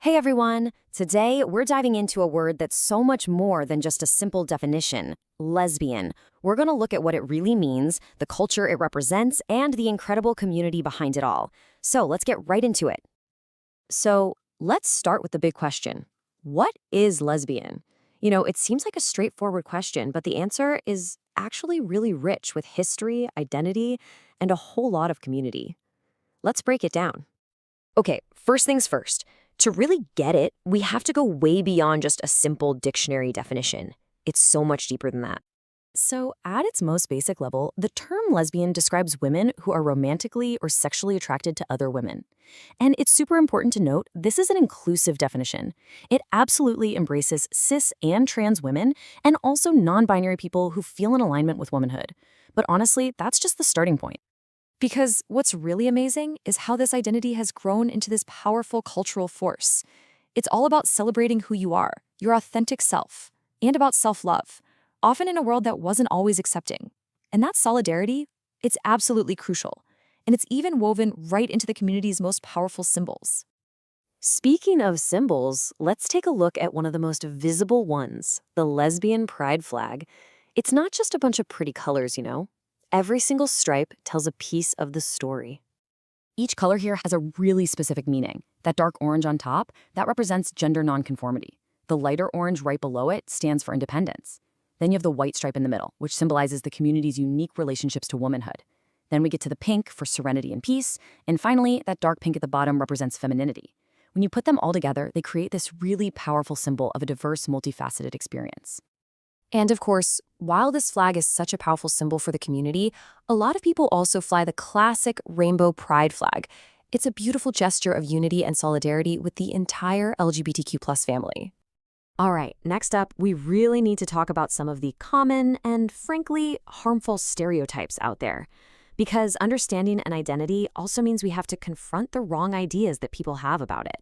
Hey everyone! Today, we're diving into a word that's so much more than just a simple definition, lesbian. We're going to look at what it really means, the culture it represents, and the incredible community behind it all. So let's get right into it. So let's start with the big question. What is lesbian? It seems like a straightforward question, but the answer is actually really rich with history, identity, and a whole lot of community. Let's break it down. Okay, first things first. To really get it, we have to go way beyond just a simple dictionary definition. It's so much deeper than that. So, at its most basic level, the term lesbian describes women who are romantically or sexually attracted to other women. And it's super important to note, this is an inclusive definition. It absolutely embraces cis and trans women, and also non-binary people who feel in alignment with womanhood. But honestly, that's just the starting point. Because what's really amazing is how this identity has grown into this powerful cultural force. It's all about celebrating who you are, your authentic self, and about self-love, often in a world that wasn't always accepting. And that solidarity, it's absolutely crucial. And it's even woven right into the community's most powerful symbols. Speaking of symbols, let's take a look at one of the most visible ones, the lesbian pride flag. It's not just a bunch of pretty colors. Every single stripe tells a piece of the story. Each color here has a really specific meaning. That dark orange on top, that represents gender nonconformity. The lighter orange right below it stands for independence. Then you have the white stripe in the middle, which symbolizes the community's unique relationships to womanhood. Then we get to the pink for serenity and peace. And finally, that dark pink at the bottom represents femininity. When you put them all together, they create this really powerful symbol of a diverse, multifaceted experience. And of course, while this flag is such a powerful symbol for the community, a lot of people also fly the classic rainbow pride flag. It's a beautiful gesture of unity and solidarity with the entire LGBTQ+ family. All right, next up, we really need to talk about some of the common and, frankly, harmful stereotypes out there. Because understanding an identity also means we have to confront the wrong ideas that people have about it.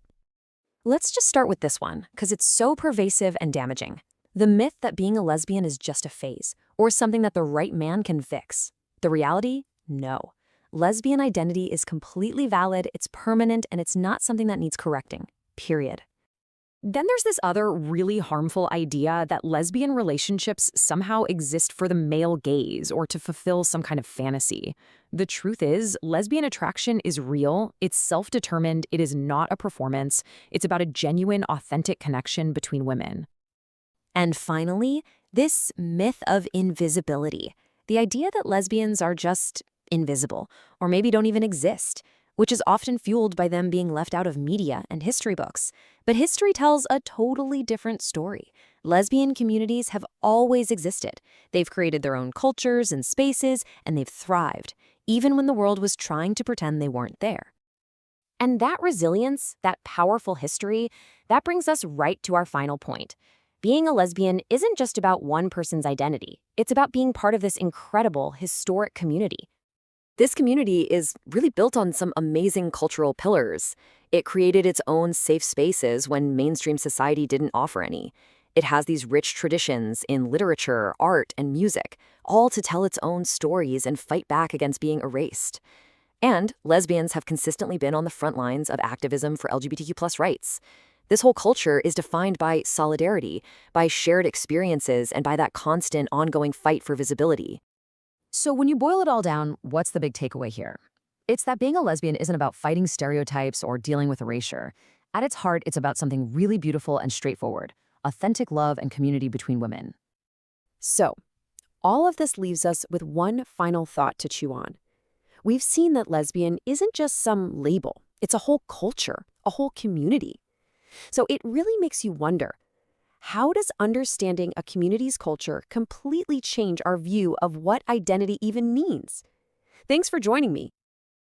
Let's just start with this one, because it's so pervasive and damaging. The myth that being a lesbian is just a phase, or something that the right man can fix. The reality? No. Lesbian identity is completely valid, it's permanent, and it's not something that needs correcting. Period. Then there's this other really harmful idea that lesbian relationships somehow exist for the male gaze or to fulfill some kind of fantasy. The truth is, lesbian attraction is real, it's self-determined, it is not a performance, it's about a genuine, authentic connection between women. And finally, this myth of invisibility. The idea that lesbians are just invisible, or maybe don't even exist, which is often fueled by them being left out of media and history books. But history tells a totally different story. Lesbian communities have always existed. They've created their own cultures and spaces, and they've thrived, even when the world was trying to pretend they weren't there. And that resilience, that powerful history, that brings us right to our final point. Being a lesbian isn't just about one person's identity. It's about being part of this incredible, historic community. This community is really built on some amazing cultural pillars. It created its own safe spaces when mainstream society didn't offer any. It has these rich traditions in literature, art, and music, all to tell its own stories and fight back against being erased. And lesbians have consistently been on the front lines of activism for LGBTQ+ rights. This whole culture is defined by solidarity, by shared experiences, and by that constant, ongoing fight for visibility. So when you boil it all down, what's the big takeaway here? It's that being a lesbian isn't about fighting stereotypes or dealing with erasure. At its heart, it's about something really beautiful and straightforward, authentic love and community between women. So, all of this leaves us with one final thought to chew on. We've seen that lesbian isn't just some label. It's a whole culture, a whole community. So it really makes you wonder, how does understanding a community's culture completely change our view of what identity even means? Thanks for joining me.